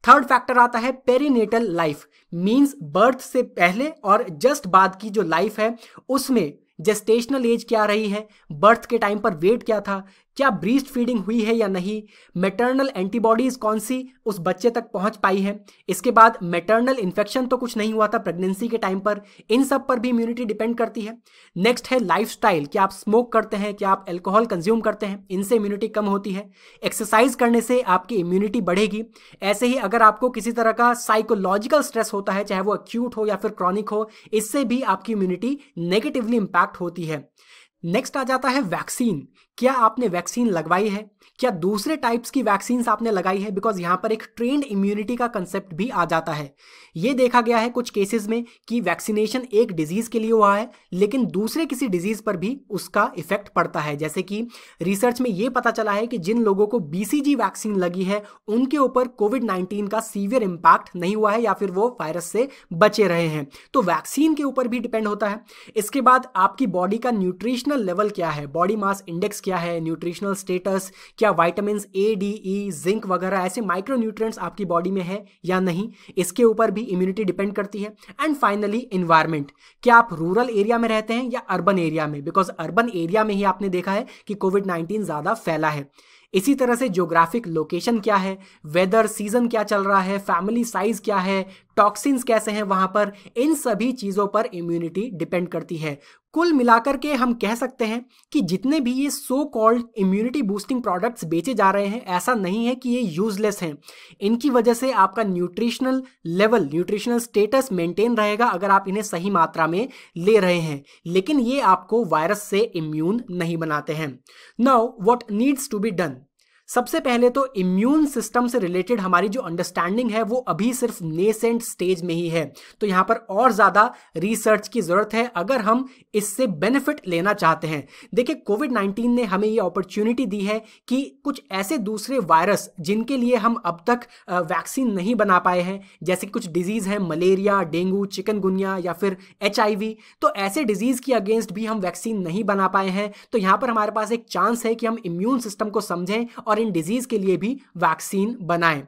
थर्ड फैक्टर आता है पेरीनेटल लाइफ, मींस बर्थ से पहले और जस्ट बाद की जो लाइफ है उसमें जेस्टेशनल एज क्या रही है, बर्थ के टाइम पर वेट क्या था, क्या ब्रीस्ट फीडिंग हुई है या नहीं, मैटरनल एंटीबॉडीज कौन सी उस बच्चे तक पहुंच पाई है, इसके बाद मैटरनल इन्फेक्शन तो कुछ नहीं हुआ था प्रेगनेंसी के टाइम पर, इन सब पर भी इम्यूनिटी डिपेंड करती है। नेक्स्ट है लाइफस्टाइल, क्या आप स्मोक करते हैं, क्या आप अल्कोहल कंज्यूम करते हैं, इनसे इम्यूनिटी कम होती है। एक्सरसाइज करने से आपकी इम्यूनिटी बढ़ेगी। ऐसे ही अगर आपको किसी तरह का साइकोलॉजिकल स्ट्रेस होता है, चाहे वो एक्यूट हो या फिर क्रॉनिक हो, इससे भी आपकी इम्यूनिटी नेगेटिवली इंपैक्ट होती है। नेक्स्ट आ जाता है वैक्सीन, क्या आपने वैक्सीन लगवाई है, क्या दूसरे टाइप्स की वैक्सीन्स आपने लगाई है, बिकॉज यहाँ पर एक ट्रेंड इम्यूनिटी का कंसेप्ट भी आ जाता है। ये देखा गया है कुछ केसेस में कि वैक्सीनेशन एक डिजीज के लिए हुआ है लेकिन दूसरे किसी डिजीज पर भी उसका इफेक्ट पड़ता है। जैसे कि रिसर्च में ये पता चला है कि जिन लोगों को BCG वैक्सीन लगी है उनके ऊपर कोविड-19 का सीवियर इंपैक्ट नहीं हुआ है या फिर वो वायरस से बचे रहे हैं। तो वैक्सीन के ऊपर भी डिपेंड होता है। इसके बाद आपकी बॉडी का न्यूट्रिशनल लेवल क्या है, बॉडी मास इंडेक्स क्या है, न्यूट्रिशनल स्टेटस, क्या vitamin A, D, E, zinc वगैरह ऐसे माइक्रो न्यूट्रिएंट्स आपकी बॉडी में है या नहीं, इसके ऊपर भी इम्यूनिटी डिपेंड करती है। एंड फाइनली इन्वायरमेंट, क्या आप रूरल एरिया में रहते हैं या अर्बन एरिया में, बिकॉज अर्बन एरिया में ही आपने देखा है कि कोविड-19 ज़्यादा फैला है। इसी तरह से ज्योग्राफिक लोकेशन क्या है, वेदर सीजन क्या चल रहा है, फैमिली साइज क्या है, टॉक्सिन्स कैसे हैं वहाँ पर, इन सभी चीज़ों पर इम्यूनिटी डिपेंड करती है। कुल मिलाकर के हम कह सकते हैं कि जितने भी ये so called immunity boosting products बेचे जा रहे हैं, ऐसा नहीं है कि ये यूजलेस हैं। इनकी वजह से आपका nutritional level, nutritional status maintain रहेगा अगर आप इन्हें सही मात्रा में ले रहे हैं, लेकिन ये आपको वायरस से इम्यून नहीं बनाते हैं। Now what needs to be done, सबसे पहले तो इम्यून सिस्टम से रिलेटेड हमारी जो अंडरस्टैंडिंग है वो अभी सिर्फ नेसेंट स्टेज में ही है, तो यहाँ पर और ज़्यादा रिसर्च की ज़रूरत है अगर हम इससे बेनिफिट लेना चाहते हैं। देखिए कोविड-19 ने हमें ये अपॉर्चुनिटी दी है कि कुछ ऐसे दूसरे वायरस जिनके लिए हम अब तक वैक्सीन नहीं बना पाए हैं, जैसे कुछ डिजीज़ हैं मलेरिया, डेंगू, चिकनगुनिया या फिर HIV, तो ऐसे डिजीज़ की अगेंस्ट भी हम वैक्सीन नहीं बना पाए हैं। तो यहाँ पर हमारे पास एक चांस है कि हम इम्यून सिस्टम को समझें और इन डिजीज के लिए भी वैक्सीन बनाएं।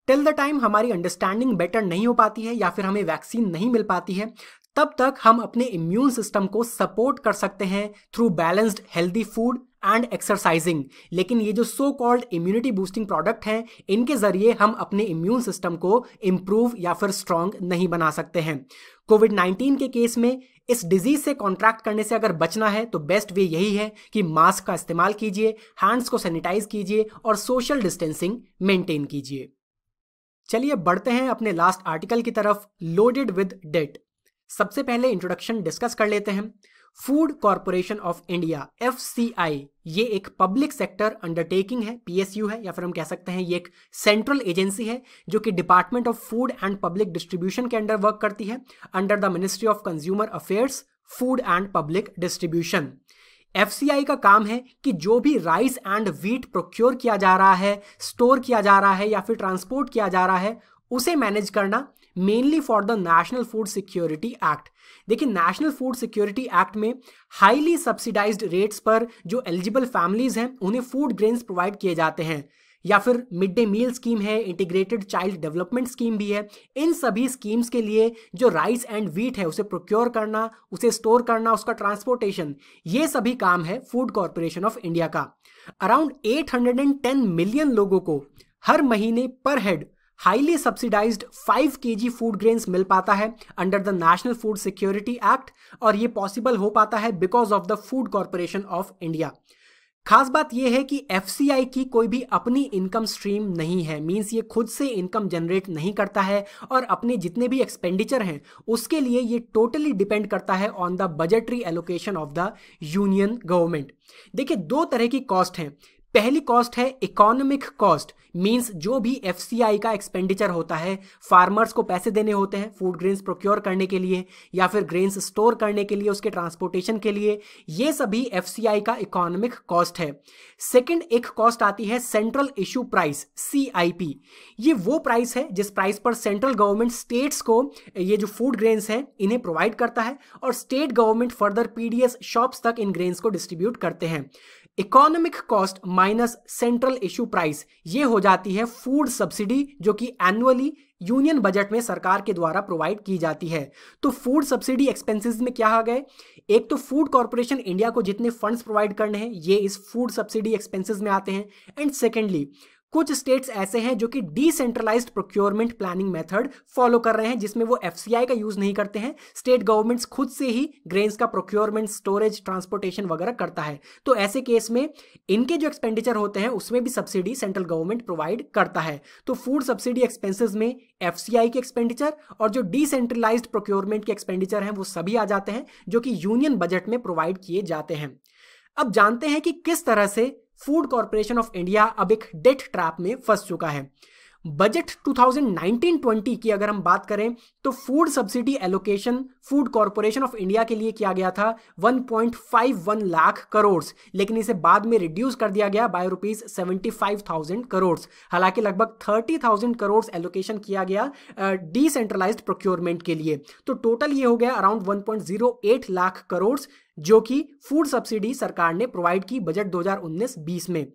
टिल द टाइम हमारी अंडरस्टैंडिंग बेटर नहीं हो पाती है या फिर हमें वैक्सीन नहीं मिल पाती है, तब तक हम अपने इम्यून सिस्टम को सपोर्ट कर सकते हैं through balanced healthy food and exercising. लेकिन ये जो so called immunity boosting product हैं, इनके जरिए हम अपने इम्यून सिस्टम को इंप्रूव या फिर स्ट्रांग नहीं बना सकते हैं। कोविड-19 के केस में इस डिजीज से कॉन्ट्रैक्ट करने से अगर बचना है तो बेस्ट वे यही है कि मास्क का इस्तेमाल कीजिए, हैंड्स को सैनिटाइज कीजिए और सोशल डिस्टेंसिंग मेंटेन कीजिए। चलिए बढ़ते हैं अपने लास्ट आर्टिकल की तरफ, लोडेड विद डेट। सबसे पहले इंट्रोडक्शन डिस्कस कर लेते हैं। Food Corporation of India FCI, ये एक पब्लिक सेक्टर अंडरटेकिंग है, PSU है, या फिर हम कह सकते हैं ये एक सेंट्रल एजेंसी है जो कि department of food and public distribution के अंडर वर्क करती है, under the ministry of consumer affairs, food and public distribution. FCI का काम है कि जो भी राइस एंड व्हीट प्रोक्योर किया जा रहा है, स्टोर किया जा रहा है या फिर ट्रांसपोर्ट किया जा रहा है, उसे मैनेज करना, mainly for the National food security act. देखिए नेशनल फूड सिक्योरिटी एक्ट में हाईली सब्सिडाइज्ड रेट्स पर जो एलिजिबल फैमिलीज हैं उन्हें फूड ग्रेन्स प्रोवाइड किए जाते हैं, या फिर मिड डे मील स्कीम है, इंटीग्रेटेड चाइल्ड डेवलपमेंट स्कीम भी है। इन सभी स्कीम्स के लिए जो राइस एंड व्हीट है उसे प्रोक्योर करना, उसे स्टोर करना, उसका ट्रांसपोर्टेशन, ये सभी काम है फूड कॉरपोरेशन ऑफ इंडिया का। अराउंड 810 मिलियन लोगों को हर महीने per head highly subsidised 5 kg food grains मिल पाता है under the National food security Act, और ये पॉसिबल हो पाता है because of the Food Corporation of India. खास बात यह है कि एफसीआई की कोई भी अपनी इनकम स्ट्रीम नहीं है, मींस ये खुद से इनकम जनरेट नहीं करता है और अपने जितने भी एक्सपेंडिचर हैं उसके लिए ये टोटली डिपेंड करता है on the budgetary allocation of the union government. देखिए, दो तरह की कॉस्ट हैं। पहली कॉस्ट है इकोनॉमिक कॉस्ट, मींस जो भी एफसीआई का एक्सपेंडिचर होता है, फार्मर्स को पैसे देने होते हैं फूड ग्रेन्स प्रोक्योर करने के लिए या फिर ग्रेन्स स्टोर करने के लिए, उसके ट्रांसपोर्टेशन के लिए, ये सभी एफसीआई का इकोनॉमिक कॉस्ट है। सेकंड एक कॉस्ट आती है सेंट्रल इशू प्राइस, सीआईपी। ये वो प्राइस है जिस प्राइस पर सेंट्रल गवर्नमेंट स्टेट्स को ये जो फूड ग्रेन्स हैं इन्हें प्रोवाइड करता है और state government further PDS shops तक इन ग्रेन्स को डिस्ट्रीब्यूट करते हैं। Economic cost minus central issue price ये हो जाती है फूड सब्सिडी, जो कि एनुअली यूनियन बजट में सरकार के द्वारा प्रोवाइड की जाती है। तो फूड सब्सिडी एक्सपेंसेस में क्या आ गए, एक तो फूड कॉर्पोरेशन इंडिया को जितने फंड्स प्रोवाइड करने हैं ये इस फूड सब्सिडी एक्सपेंसेस में आते हैं। एंड सेकेंडली कुछ स्टेट्स ऐसे हैं जो कि decentralised procurement planning method follow कर रहे हैं, जिसमें वो एफसीआई का यूज नहीं करते हैं, स्टेट गवर्नमेंट्स खुद से ही ग्रेन्स का प्रोक्योरमेंट, स्टोरेज, ट्रांसपोर्टेशन वगैरह करता है। तो ऐसे केस में इनके जो एक्सपेंडिचर होते हैं उसमें भी सब्सिडी सेंट्रल गवर्नमेंट प्रोवाइड करता है। तो फूड सब्सिडी एक्सपेंसेस में एफसीआई के एक्सपेंडिचर और जो डिसेंट्रलाइज्ड प्रोक्योरमेंट के एक्सपेंडिचर हैं वो सभी आ जाते हैं, जो कि यूनियन बजट में प्रोवाइड किए जाते हैं। अब जानते हैं कि किस तरह से फूड कॉर्पोरेशन ऑफ इंडिया अब एक डेट ट्रैप में फंस चुका है। बजट 2019-20 की अगर हम बात करें तो food subsidy allocation food corporation of India के लिए किया गया था 1.51 लाख करोड़, लेकिन इसे बाद में रिड्यूस कर दिया गया बाय ₹75,000 करोड़। हालांकि लगभग 30,000 करोड़ एलोकेशन किया गया डिसेंट्रलाइज्ड प्रोक्योरमेंट के लिए। तो टोटल ये हो गया अराउंड 1.08 लाख करोड़ जो कि फूड सब्सिडी सरकार ने प्रोवाइड की बजट 2019-20 में।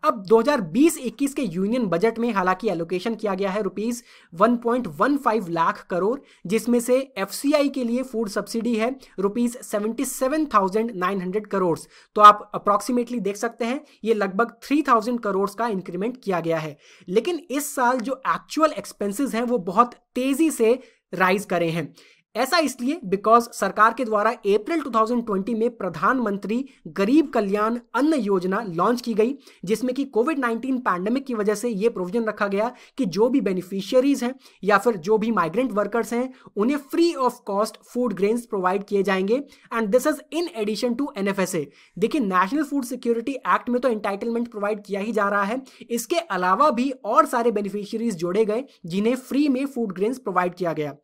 अब 2020-21 के यूनियन बजट में हालांकि एलोकेशन किया गया है ₹1.15 लाख करोड़, जिसमें से एफसीआई के लिए फूड सब्सिडी है ₹77,900 करोड़। तो आप अप्रॉक्सीमेटली देख सकते हैं ये लगभग 3,000 करोड़ का इंक्रीमेंट किया गया है। लेकिन इस साल जो एक्चुअल एक्सपेंसेस हैं वो बहुत तेजी से राइज करे हैं। ऐसा इसलिए बिकॉज सरकार के द्वारा अप्रैल 2020 में प्रधानमंत्री गरीब कल्याण अन्न योजना लॉन्च की गई, जिसमें कि कोविड-19 पैंडेमिक की वजह से यह प्रोविजन रखा गया कि जो भी बेनिफिशियरीज हैं या फिर जो भी माइग्रेंट वर्कर्स हैं उन्हें free of cost food grains provide किए जाएंगे। And this is in addition to NFSA. देखिए, नेशनल फूड सिक्योरिटी एक्ट में तो एंटाइटलमेंट प्रोवाइड किया ही जा रहा है, इसके अलावा भी और सारे बेनिफिशियरीज जोड़े गए जिन्हें फ्री में फूड ग्रेन्स प्रोवाइड किया गया।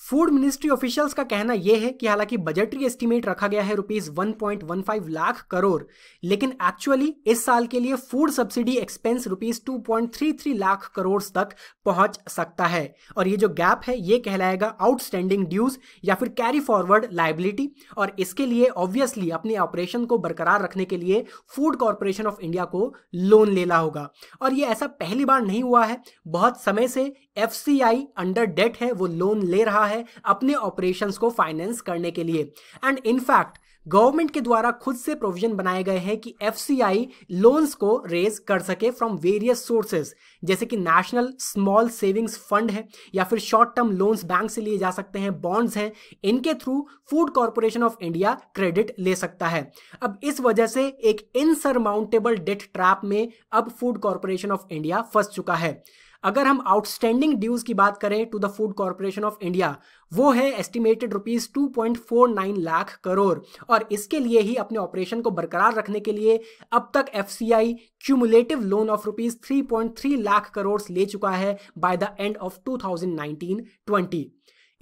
फूड मिनिस्ट्री ऑफिशियल्स का कहना यह है कि हालांकि बजटरी एस्टीमेट रखा गया है ₹1.15 लाख करोड़, लेकिन एक्चुअली इस साल के लिए food subsidy expense ₹2.33 lakh crore तक पहुंच सकता है। और ये जो गैप है ये कहलाएगा आउटस्टैंडिंग ड्यूज या फिर कैरी फॉरवर्ड लायबिलिटी। और इसके लिए ऑब्वियसली अपने ऑपरेशन को बरकरार रखने के लिए फूड कॉर्पोरेशन ऑफ इंडिया को लोन लेना होगा। और ये ऐसा पहली बार नहीं हुआ है, बहुत समय से एफसीआई अंडर डेट है, वो लोन ले रहा है अपने ऑपरेशंस को फाइनेंस करने के लिए। एंड इनफैक्ट गवर्नमेंट के द्वारा खुद से प्रोविजन बनाए गए हैं कि एफसीआई लोन्स को रेज कर सके फ्रॉम वेरियस सोर्सेज, जैसे कि नेशनल स्मॉल सेविंग्स फंड है या फिर शॉर्ट टर्म लोन्स बैंक से लिए जा सकते हैं, बॉन्ड्स हैं, इनके through food corporation of India credit ले सकता है। अब इस वजह से एक इनसरमाउंटेबल डेट ट्रैप में अब फूड कॉर्पोरेशन ऑफ इंडिया फंस चुका है। अगर हम आउटस्टैंडिंग ड्यूज की बात करें to the food corporation of India, वो है एस्टिमेटेड ₹2.49 लाख करोड़। और इसके लिए ही अपने ऑपरेशन को बरकरार रखने के लिए अब तक FCI cumulative loan of ₹3.3 lakh crore ले चुका है बाय द एंड ऑफ 2019-20।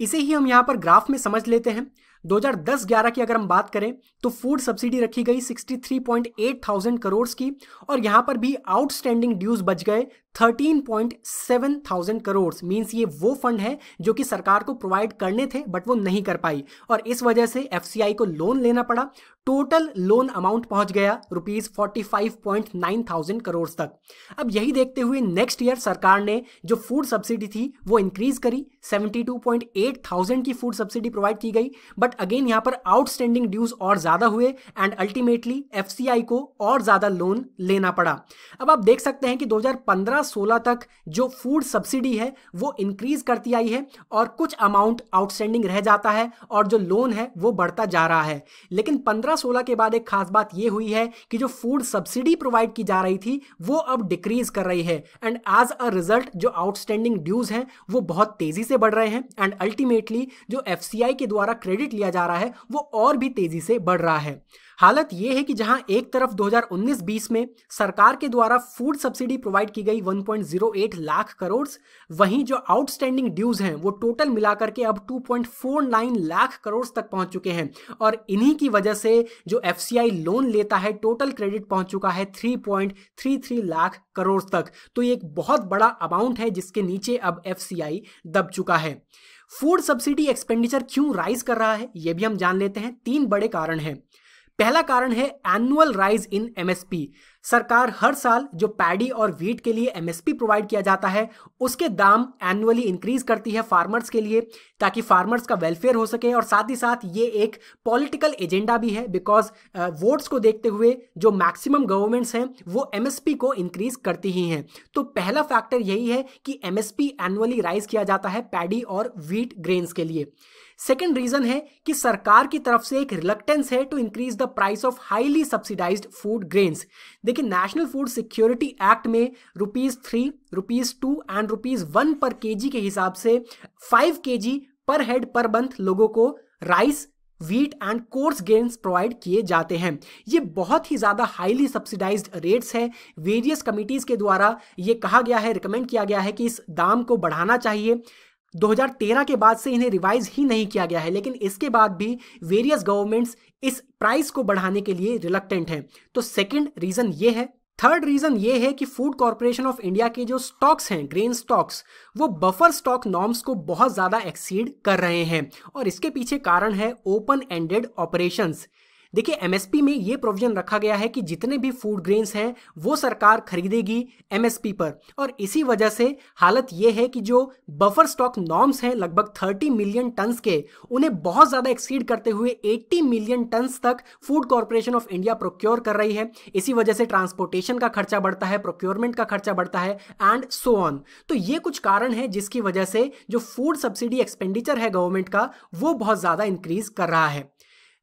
इसे ही हम यहाँ पर ग्राफ में समझ लेते हैं। 2010-11 की अगर हम बात करें तो फूड सब्सिडी रखी गई 63.8 करोड़ की, और यहाँ पर भी आउटस्टैंडिंग ड्यूज बच गए 13.7 करोड़। मींस ये वो फंड है जो कि सरकार को प्रोवाइड करने थे बट वो नहीं कर पाई और इस वजह से एफसीआई को लोन लेना पड़ा। टोटल लोन अमाउंट पहुंच गया ₹45.9 करोड़ तक। अब यही देखते हुए नेक्स्ट ईयर सरकार ने जो फूड सब्सिडी थी वो इंक्रीज करी, 72.8 की फूड सब्सिडी प्रोवाइड की गई, बट बट अगेन यहाँ पर आउटस्टैंडिंग ड्यूज और ज्यादा हुए एंड अल्टीमेटली एफसीआई को और ज्यादा लोन लेना पड़ा। अब आप देख सकते हैं कि 2015-16 तक जो फूड सब्सिडी है वो इंक्रीज करती आई है और कुछ अमाउंट आउटस्टैंडिंग रह जाता है और जो लोन है वो बढ़ता जा रहा है। लेकिन 15-16 के बाद एक खास बात ये हुई है कि जो फूड सब्सिडी प्रोवाइड की जा रही थी वो अब डिक्रीज कर रही है एंड एज अ रिजल्ट जो आउटस्टैंडिंग ड्यूज हैं वो बहुत तेजी से बढ़ रहे हैं एंड अल्टीमेटली जो एफसीआई के द्वारा क्रेडिट लिया जा रहा है वो और भी तेजी से बढ़ रहा है। हालत यह है कि जहां एक तरफ 2019-20 में सरकार के द्वारा फूड सब्सिडी प्रोवाइड की गई 1.08 लाख करोड़, वहीं जो आउटस्टैंडिंग ड्यूज हैं वो टोटल मिलाकर के अब 2.49 लाख करोड़ तक पहुंच चुके हैं और इन्हीं की वजह से जो एफसीआई लोन लेता है टोटल क्रेडिट पहुंच चुका है 3.33 लाख करोड़ तक। तो ये एक बहुत बड़ा अमाउंट है जिसके नीचे अब एफसीआई दब चुका है। फूड सब्सिडी एक्सपेंडिचर क्यों राइज कर रहा है ये भी हम जान लेते हैं। 3 बड़े कारण हैं। पहला कारण है एनुअल राइज इन एमएसपी। सरकार हर साल जो पैडी और व्हीट के लिए एमएसपी प्रोवाइड किया जाता है उसके दाम एनुअली इंक्रीज करती है फार्मर्स के लिए ताकि फार्मर्स का वेलफेयर हो सके और साथ ही साथ ये एक पॉलिटिकल एजेंडा भी है बिकॉज वोट्स को देखते हुए जो मैक्सिमम गवर्नमेंट्स हैं वो एमएसपी को इंक्रीज करती ही हैं। तो पहला फैक्टर यही है कि एमएसपी एनुअली राइज किया जाता है पैडी और व्हीट ग्रेन्स के लिए। सेकेंड रीजन है कि सरकार की तरफ से एक रिलक्टेंस है to increase the price of highly subsidised food grains. देखिए नेशनल फूड सिक्योरिटी एक्ट में ₹3, ₹2 एंड ₹1 पर केजी के हिसाब से 5 kg पर हेड पर मंथ लोगों को rice, wheat and course gains provide किए जाते हैं। ये बहुत ही ज़्यादा हाईली सब्सिडाइज्ड रेट्स है। वेरियस कमिटीज़ के द्वारा ये कहा गया है, रिकमेंड किया गया है कि इस दाम को बढ़ाना चाहिए। 2013 के बाद से इन्हें रिवाइज ही नहीं किया गया है लेकिन इसके बाद भी वेरियस गवर्नमेंट्स इस प्राइस को बढ़ाने के लिए रिलक्टेंट हैं। तो सेकंड रीजन ये है। थर्ड रीजन ये है कि फूड कॉर्पोरेशन ऑफ इंडिया के जो स्टॉक्स हैं, ग्रेन स्टॉक्स, वो बफर स्टॉक नॉर्म्स को बहुत ज़्यादा एक्सीड कर रहे हैं और इसके पीछे कारण है ओपन एंडेड ऑपरेशंस। देखिए एमएसपी में ये प्रोविजन रखा गया है कि जितने भी फूड ग्रेन्स हैं वो सरकार खरीदेगी एमएसपी पर और इसी वजह से हालत ये है कि जो बफर स्टॉक नॉर्म्स हैं लगभग 30 मिलियन टन्स के, उन्हें बहुत ज़्यादा एक्सीड करते हुए 80 मिलियन टन्स तक food corporation of India procure कर रही है। इसी वजह से ट्रांसपोर्टेशन का खर्चा बढ़ता है, प्रोक्योरमेंट का खर्चा बढ़ता है एंड सो ऑन। तो ये कुछ कारण है जिसकी वजह से जो फूड सब्सिडी एक्सपेंडिचर है गवर्नमेंट का वो बहुत ज़्यादा इंक्रीज कर रहा है।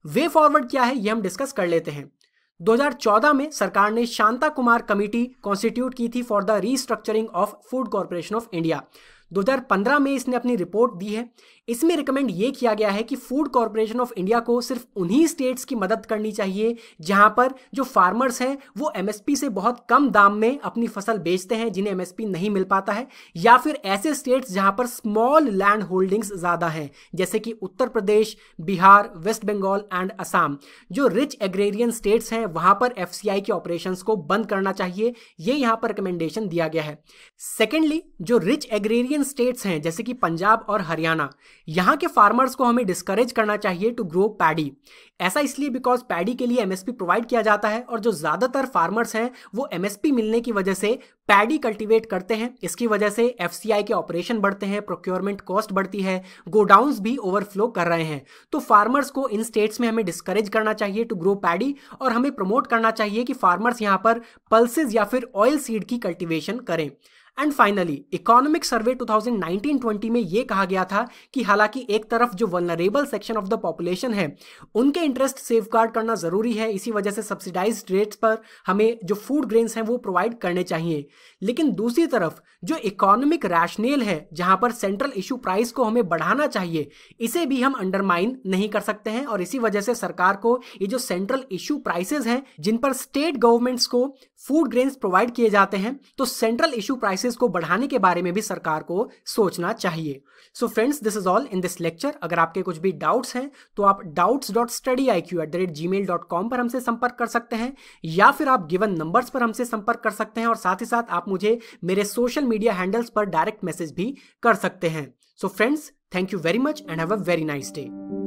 वे फॉरवर्ड क्या है ये हम डिस्कस कर लेते हैं। 2014 में सरकार ने शांता कुमार कमेटी कॉन्स्टिट्यूट की थी for the restructuring of food corporation of India. 2015 में इसने अपनी रिपोर्ट दी है। इसमें रिकमेंड ये किया गया है कि फूड कॉर्पोरेशन ऑफ इंडिया को सिर्फ उन्हीं स्टेट्स की मदद करनी चाहिए जहां पर जो फार्मर्स हैं वो एमएसपी से बहुत कम दाम में अपनी फसल बेचते हैं, जिन्हें एमएसपी नहीं मिल पाता है, या फिर ऐसे स्टेट्स जहां पर स्मॉल लैंड होल्डिंग्स ज़्यादा हैं जैसे कि उत्तर प्रदेश, बिहार, वेस्ट बंगाल एंड असम। जो रिच एग्रेरियन स्टेट्स हैं वहां पर एफसीआई के ऑपरेशंस को बंद करना चाहिए, ये यहाँ पर रिकमेंडेशन दिया गया है। सेकेंडली, जो रिच एग्रेरियन स्टेट्स हैं जैसे कि पंजाब और हरियाणा, यहां के फार्मर्स को हमें डिस्करेज करना चाहिए टू ग्रो पैडी। ऐसा इसलिए बिकॉज पैडी के लिए एमएसपी प्रोवाइड किया जाता है और जो ज्यादातर फार्मर्स हैं वो एमएसपी मिलने की वजह से पैडी कल्टीवेट करते हैं। इसकी वजह से एफसीआई के ऑपरेशन बढ़ते हैं, प्रोक्योरमेंट कॉस्ट बढ़ती है, गोडाउन्स भी ओवरफ्लो कर रहे हैं। तो फार्मर्स को इन स्टेट्स में हमें डिस्करेज करना चाहिए टू ग्रो पैडी और हमें प्रमोट करना चाहिए कि फार्मर्स यहां पर पल्सेस या फिर ऑयल सीड की कल्टीवेशन करें। एंड फाइनली इकोनॉमिक सर्वे 2019-20 में यह कहा गया था कि हालांकि एक तरफ जो vulnerable section of the population है उनके इंटरेस्ट सेफगार्ड करना जरूरी है, इसी वजह से सब्सिडाइज्ड रेट्स पर हमें जो फूड ग्रेन्स हैं वो प्रोवाइड करने चाहिए, लेकिन दूसरी तरफ जो इकोनॉमिक रैशनेल है जहां पर सेंट्रल इशू प्राइस को हमें बढ़ाना चाहिए, इसे भी हम अंडरमाइन नहीं कर सकते हैं। और इसी वजह से सरकार को ये जो सेंट्रल इशू प्राइसेस हैं जिन पर स्टेट गवर्नमेंट्स को फूड ग्रेन्स प्रोवाइड किए जाते हैं, तो सेंट्रल इशू प्राइसेस को बढ़ाने के बारे में भी सरकार को सोचना चाहिए। So friends, this is all in this lecture. अगर आपके कुछ भी डाउट्स हैं तो आप doubts.studyiq@gmail.com पर हमसे संपर्क कर सकते हैं या फिर आप गिवन नंबर्स पर हमसे संपर्क कर सकते हैं और साथ ही साथ आप मुझे मेरे सोशल मीडिया हैंडल्स पर डायरेक्ट मैसेज भी कर सकते हैं। So friends, thank you very much and have a very nice day.